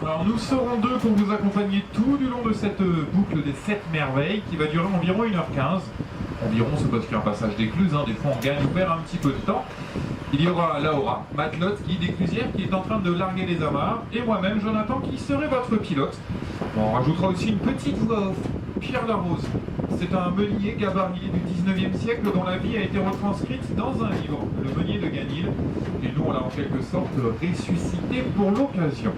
Alors nous serons deux pour vous accompagner tout du long de cette boucle des 7 merveilles qui va durer environ 1h15. Environ, c'est parce qu'il y a un passage d'écluse, des fois on gagne ou perd un petit peu de temps. Il y aura Laura, matelote, guide éclusière qui est en train de larguer les amarres, et moi-même, Jonathan, qui serai votre pilote. Bon, on rajoutera aussi une petite voix off, Pierre Larose. C'est un meunier gabarier du 19e siècle dont la vie a été retranscrite dans un livre, Le Meunier de Ganil, et nous on l'a en quelque sorte ressuscité pour l'occasion.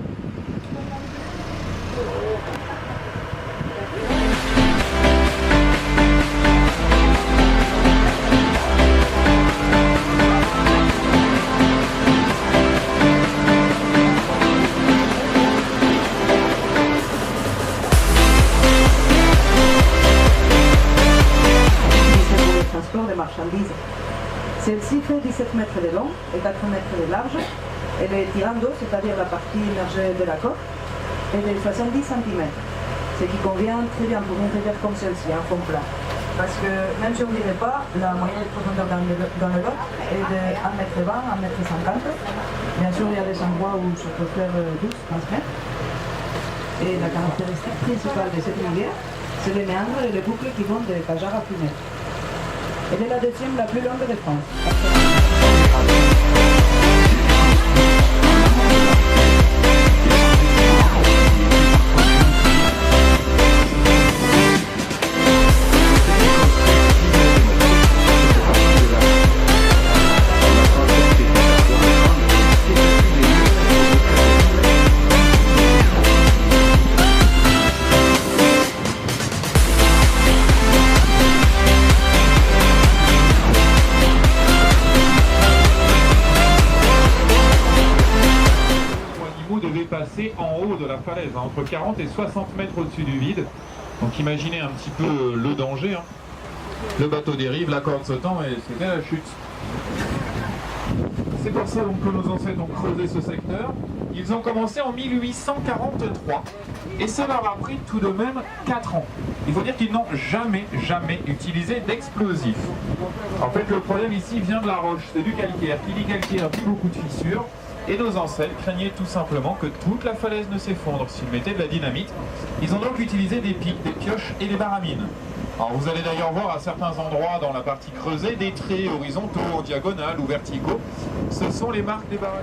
De marchandises. Celle-ci fait 17 mètres de long et 4 mètres de large. Elle est tirando, c'est-à-dire la partie émergée de la coque, est de 70 cm, ce qui convient très bien pour une rivière comme celle-ci, en fond plat. Parce que même si on ne dirait pas, la moyenne de profondeur dans le lot est de 1,20 m, 1,50 m. Bien sûr, il y a des endroits où ça peut faire 12-15 mètres. Et la caractéristique principale de cette rivière, c'est les méandres et les boucles qui vont de Cajar à Funès. Elle est la deuxième la plus longue de France. Passer en haut de la falaise, entre 40 et 60 mètres au-dessus du vide. Donc imaginez un petit peu le danger. Le bateau dérive, la corde se tend et c'était la chute. C'est pour ça donc que nos ancêtres ont creusé ce secteur. Ils ont commencé en 1843 et ça leur a pris tout de même 4 ans. Il faut dire qu'ils n'ont jamais utilisé d'explosifs. En fait, le problème ici vient de la roche, c'est du calcaire. Qui dit calcaire dit beaucoup de fissures. Et nos ancêtres craignaient tout simplement que toute la falaise ne s'effondre s'ils mettaient de la dynamite. Ils ont donc utilisé des pics, des pioches et des baramines. Alors vous allez d'ailleurs voir à certains endroits dans la partie creusée des traits horizontaux, en diagonale ou verticaux. Ce sont les marques des baramines.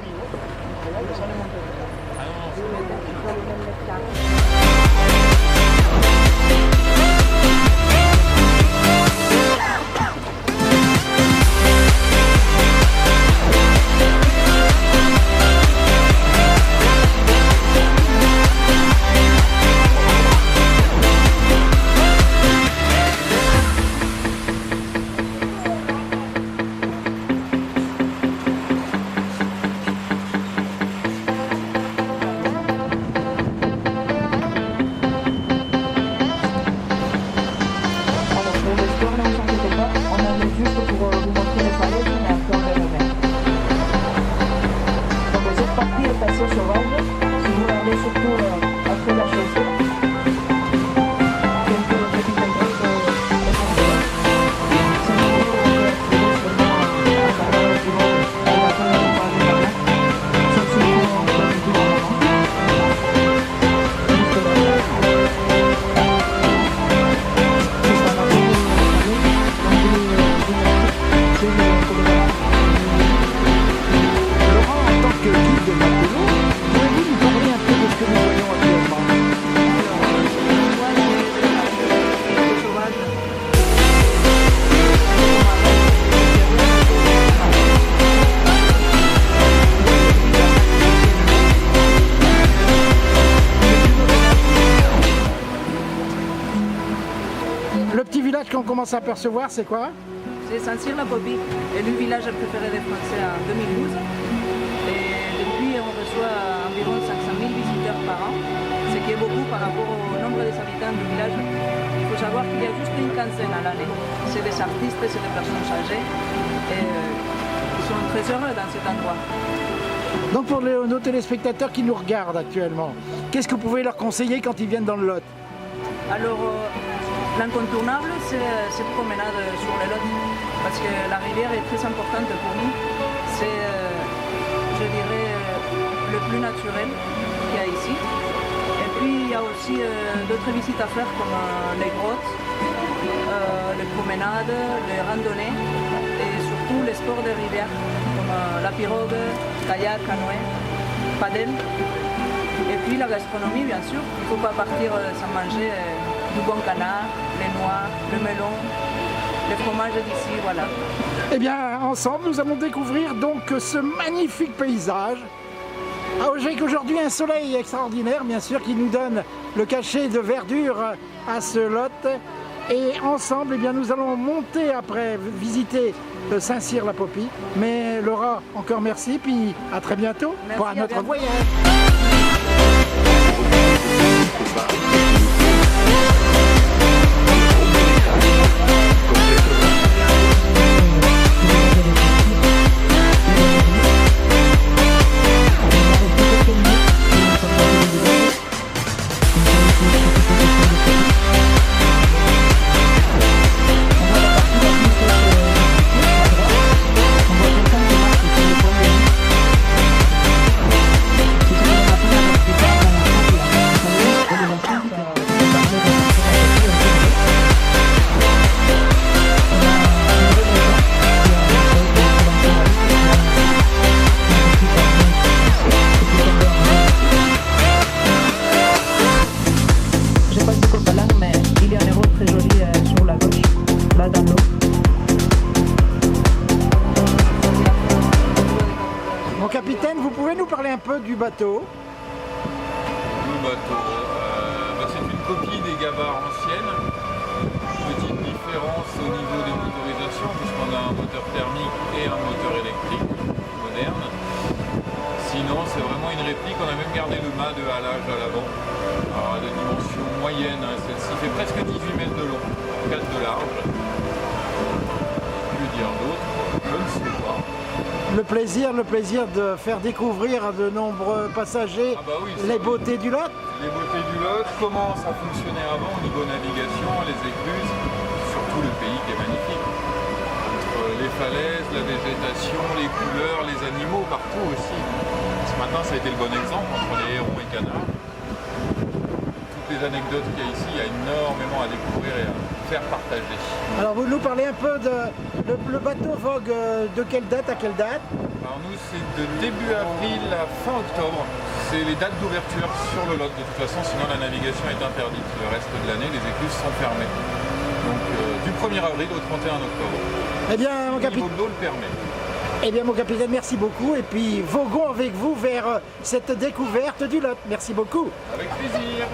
qu'on commence à apercevoir, c'est quoi? C'est Saint-Cyr-la-Popie, et le village préféré des Français en 2012. Et depuis, on reçoit environ 500 000 visiteurs par an, ce qui est beaucoup par rapport au nombre des habitants du village. Il faut savoir qu'il y a juste une quinzaine à l'année. C'est des artistes, c'est des personnes âgées, et ils sont très heureux dans cet endroit. Donc pour nos téléspectateurs qui nous regardent actuellement, qu'est-ce que vous pouvez leur conseiller quand ils viennent dans le Lot? Alors, l'incontournable, c'est cette promenade sur le Lot, parce que la rivière est très importante pour nous. C'est, je dirais, le plus naturel qu'il y a ici. aussi d'autres visites à faire comme les grottes, les promenades, les randonnées et surtout les sports de rivière comme la pirogue, kayak, canoë, paddle. Et puis la gastronomie bien sûr, il ne faut pas partir sans manger du bon canard, les noix, le melon, les fromages d'ici, voilà. Eh bien, ensemble, nous allons découvrir donc ce magnifique paysage. Avec aujourd'hui un soleil extraordinaire, bien sûr, qui nous donne le cachet de verdure à ce lot. Et ensemble, eh bien, nous allons monter après, visiter Saint-Cyr-la-Popie. Mais Laura, encore merci, puis à très bientôt pour un autre voyage. Capitaine, vous pouvez nous parler un peu du bateau? Le bateau, c'est une copie des gabarres anciennes. Petite différence au niveau des motorisations, puisqu'on a un moteur thermique et un moteur électrique moderne. Sinon, c'est vraiment une réplique. On a même gardé le mât de halage à l'avant. De dimension moyenne, hein. Celle-ci fait presque 18 mètres de long, 4 de large. Que dire d'autre? Je ne sais pas. Le plaisir de faire découvrir à de nombreux passagers les beautés du Lot. Les beautés du Lot, comment ça fonctionnait avant au niveau navigation, les écluses, surtout le pays qui est magnifique. Entre les falaises, la végétation, les couleurs, les animaux, partout aussi. Ce matin, ça a été le bon exemple entre les hérons et canards. Toutes les anecdotes qu'il y a ici, il y a énormément à découvrir et à faire partager. Alors vous nous parlez un peu de... Le bateau vogue de quelle date à quelle date? Alors nous, c'est de début avril à fin octobre. C'est les dates d'ouverture sur le Lot. De toute façon, sinon la navigation est interdite. Le reste de l'année, les écluses sont fermées. Donc du 1er avril au 31 octobre. Eh bien, mon capitaine... Le niveau de l'eau le permet. Eh bien, mon capitaine, merci beaucoup. Et puis, voguons avec vous vers cette découverte du Lot. Merci beaucoup. Avec plaisir.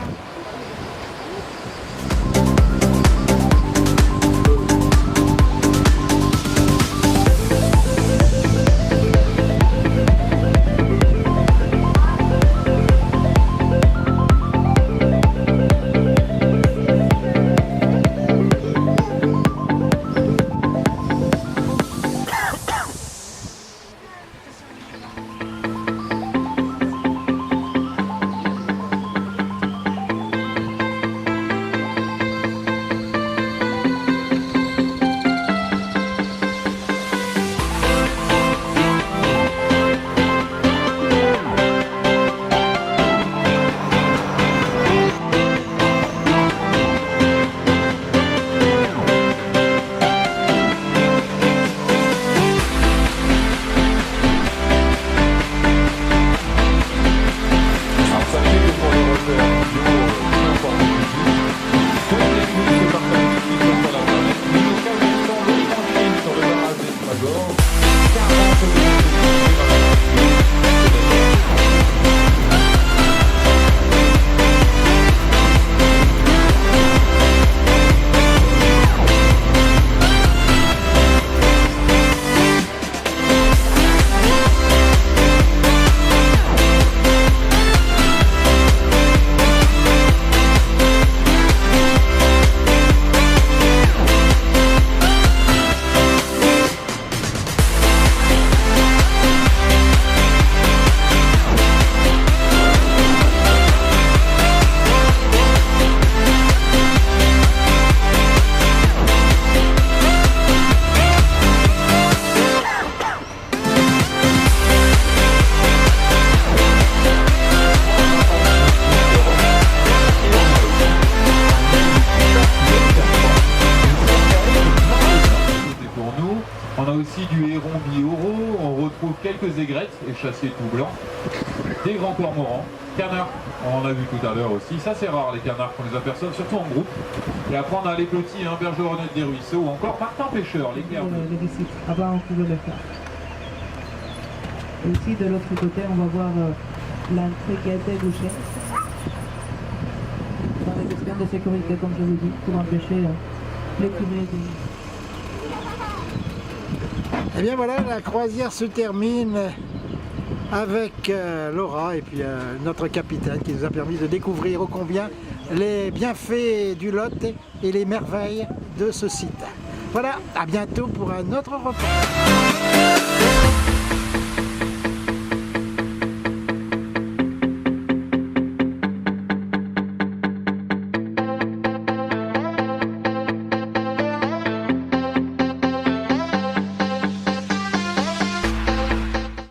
échassiers tout blancs, des grands cormorans, canards, on en a vu tout à l'heure aussi. Ça c'est rare les canards qu'on les aperçoit, surtout en groupe. Et après on a les petits, bergeronnette des ruisseaux ou encore Martin pêcheur, les clairs. Les visites, avant on pouvait le faire. Et ici de l'autre côté on va voir l'entrée qui a été bouchée. Dans les questions de sécurité comme je vous dis, pour empêcher les curés de... Et bien voilà, la croisière se termine avec Laura et puis notre capitaine qui nous a permis de découvrir ô combien les bienfaits du Lot et les merveilles de ce site. Voilà, à bientôt pour un autre repas.